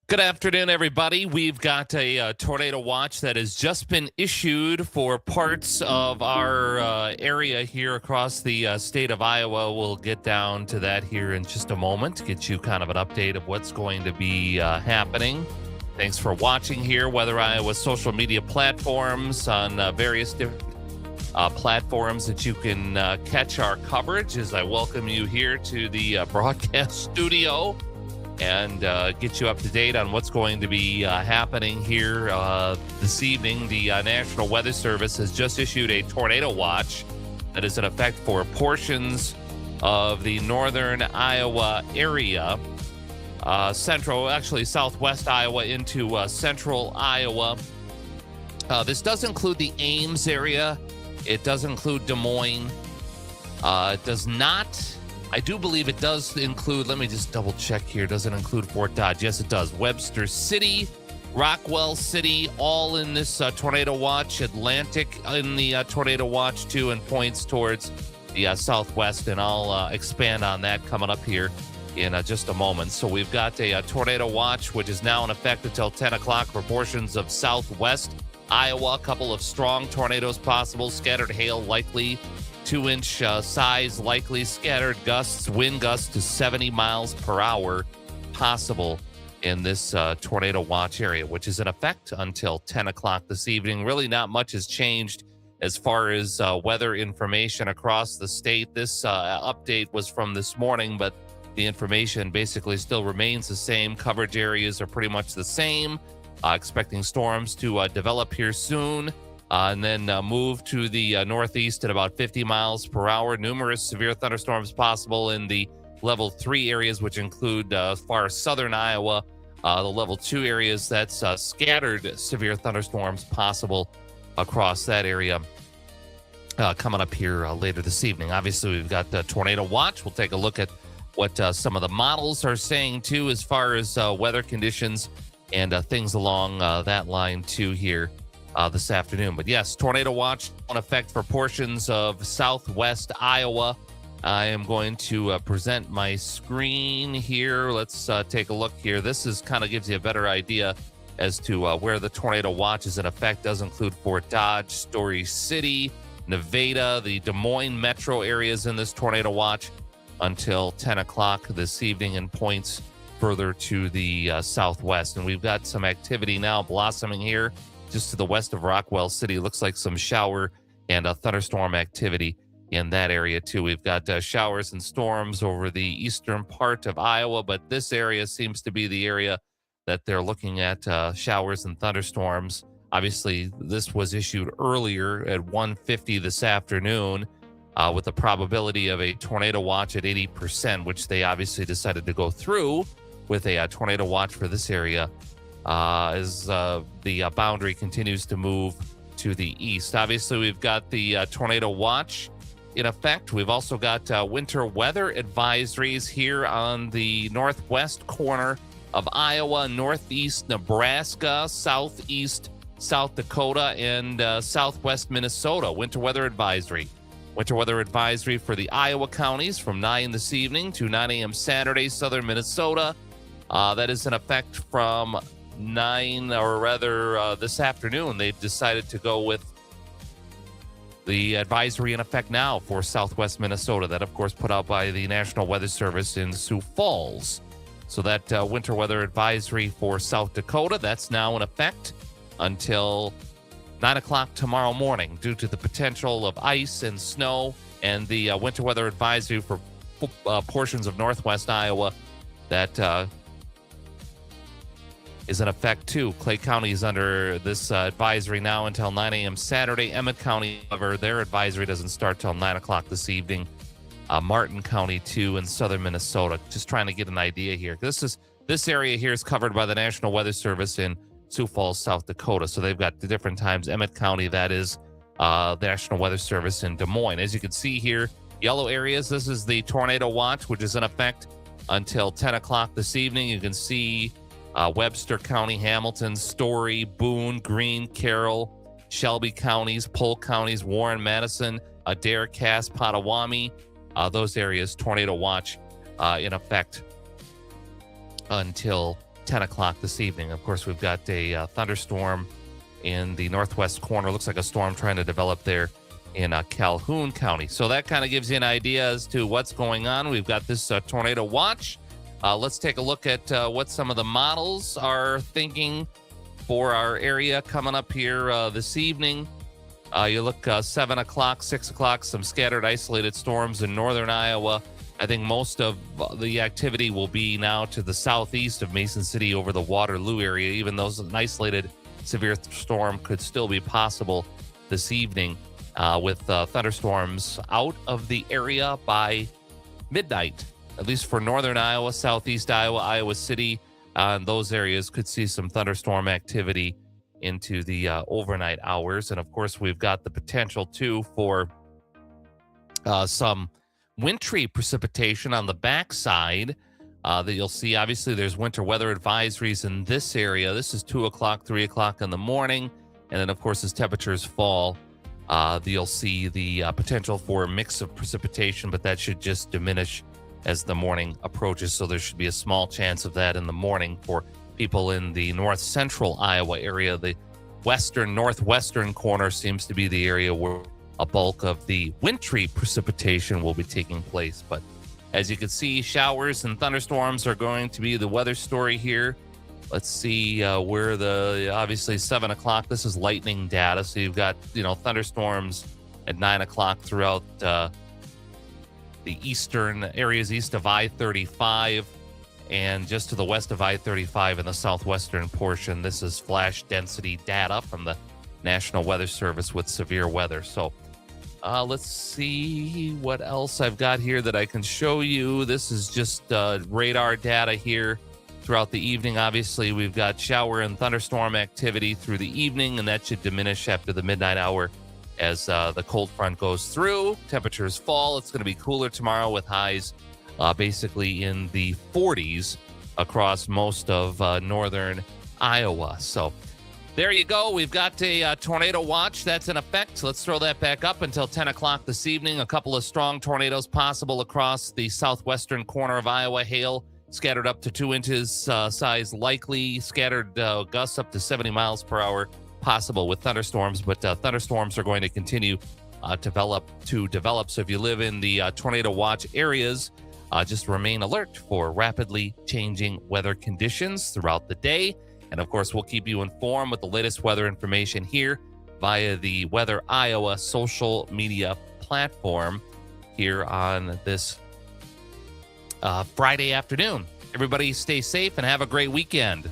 Good afternoon, everybody. We've got a tornado watch that has just been issued for parts of our area here across the state of Iowa. We'll get down to that here in just a moment to get you kind of an update of what's going to be happening. Thanks for watching here, Weather Iowa social media platforms on various different platforms that you can catch our coverage as I welcome you here to the broadcast studio and get you up to date on what's going to be happening here this evening. The National Weather Service has just issued a tornado watch that is in effect for portions of the northern Iowa area, southwest Iowa into central Iowa. This does include the Ames area. It does include Des Moines. It does not. I do believe it does include, let me just double check here. Does it include Fort Dodge? Yes, it does. Webster City, Rockwell City, all in this tornado watch. Atlantic in the tornado watch too, and points towards the southwest. And I'll expand on that coming up here in just a moment. So we've got a tornado watch, which is now in effect until 10 o'clock for portions of southwest Iowa. A couple of strong tornadoes possible, scattered hail likely. 2-inch size likely, scattered gusts, wind gusts to 70 miles per hour possible in this tornado watch area, which is in effect until 10 o'clock this evening. Really not much has changed as far as weather information across the state. This update was from this morning, but the information basically still remains the same. Coverage areas are pretty much the same. Expecting storms to develop here soon. And then move to the northeast at about 50 miles per hour. Numerous severe thunderstorms possible in the level 3 areas, which include as far as southern Iowa. The level 2 areas, that's scattered severe thunderstorms possible across that area coming up here later this evening. Obviously, we've got the tornado watch. We'll take a look at what some of the models are saying, too, as far as weather conditions and things along that line, too, here. This afternoon. But yes, tornado watch in effect for portions of southwest Iowa. I am going to present my screen here. Let's take a look here. This is kind of gives you a better idea as to where the tornado watch is in effect. Does include Fort Dodge, Story City, Nevada, the Des Moines metro areas in this tornado watch until 10 o'clock this evening, and points further to the southwest. And we've got some activity now blossoming here just to the west of Rockwell City. Looks like some shower and thunderstorm activity in that area too. We've got showers and storms over the eastern part of Iowa, but this area seems to be the area that they're looking at showers and thunderstorms. Obviously, this was issued earlier at 1:50 this afternoon with a probability of a tornado watch at 80%, which they obviously decided to go through with a tornado watch for this area as the boundary continues to move to the east. Obviously, we've got the tornado watch in effect. We've also got winter weather advisories here on the northwest corner of Iowa, northeast Nebraska, southeast South Dakota, and southwest Minnesota. Winter weather advisory. Winter weather advisory for the Iowa counties from 9 this evening to 9 a.m. Saturday, southern Minnesota. That is in effect from 9, or rather this afternoon. They've decided to go with the advisory in effect now for southwest Minnesota. That, of course, put out by the National Weather Service in Sioux Falls. So that winter weather advisory for South Dakota, that's now in effect until 9 o'clock tomorrow morning due to the potential of ice and snow. And the winter weather advisory for portions of northwest Iowa that is in effect too. Clay County is under this advisory now until 9 a.m. Saturday. Emmett County, however, their advisory doesn't start till 9 o'clock this evening. Martin County too in southern Minnesota. Just trying to get an idea here. This area here is covered by the National Weather Service in Sioux Falls, South Dakota. So they've got the different times. Emmett County, that is the National Weather Service in Des Moines. As you can see here, yellow areas, this is the tornado watch, which is in effect until 10 o'clock this evening. You can see Webster County, Hamilton, Story, Boone, Greene, Carroll, Shelby counties, Polk counties, Warren, Madison, Adair, Cass, Potawatomi, those areas, tornado watch in effect until 10 o'clock this evening. Of course, we've got a thunderstorm in the northwest corner. Looks like a storm trying to develop there in Calhoun County. So that kind of gives you an idea as to what's going on. We've got this tornado watch. Let's take a look at what some of the models are thinking for our area coming up here this evening. You look 7 o'clock, 6 o'clock, some scattered isolated storms in northern Iowa. I think most of the activity will be now to the southeast of Mason City over the Waterloo area. Even though an isolated severe storm could still be possible this evening with thunderstorms out of the area by midnight, at least for northern Iowa, southeast Iowa, Iowa City. Those areas could see some thunderstorm activity into the overnight hours. And of course, we've got the potential too for some wintry precipitation on the backside that you'll see. Obviously, there's winter weather advisories in this area. This is 2 o'clock, 3 o'clock in the morning. And then, of course, as temperatures fall, you'll see the potential for a mix of precipitation, but that should just diminish as the morning approaches. So there should be a small chance of that in the morning for people in the north central Iowa area. The western, northwestern corner seems to be the area where a bulk of the wintry precipitation will be taking place. But as you can see, showers and thunderstorms are going to be the weather story here. Let's see where obviously 7 o'clock, this is lightning data. So you've got, thunderstorms at 9 o'clock throughout the eastern areas east of I-35 and just to the west of I-35 in the southwestern portion. This is flash density data from the National Weather Service with severe weather. So let's see what else I've got here that I can show you. This is just radar data here throughout the evening. Obviously, we've got shower and thunderstorm activity through the evening, and that should diminish after the midnight hour as the cold front goes through. Temperatures fall. It's going to be cooler tomorrow with highs basically in the 40s across most of northern Iowa. So there you go. We've got a tornado watch that's in effect. Let's throw that back up until 10 o'clock this evening. A couple of strong tornadoes possible across the southwestern corner of Iowa. Hail scattered up to 2 inches size likely. Scattered gusts up to 70 miles per hour possible with thunderstorms. But thunderstorms are going to continue to develop. So if you live in the tornado watch areas, just remain alert for rapidly changing weather conditions throughout the day. And of course, we'll keep you informed with the latest weather information here via the Weather Iowa social media platform here on this Friday afternoon. Everybody stay safe and have a great weekend.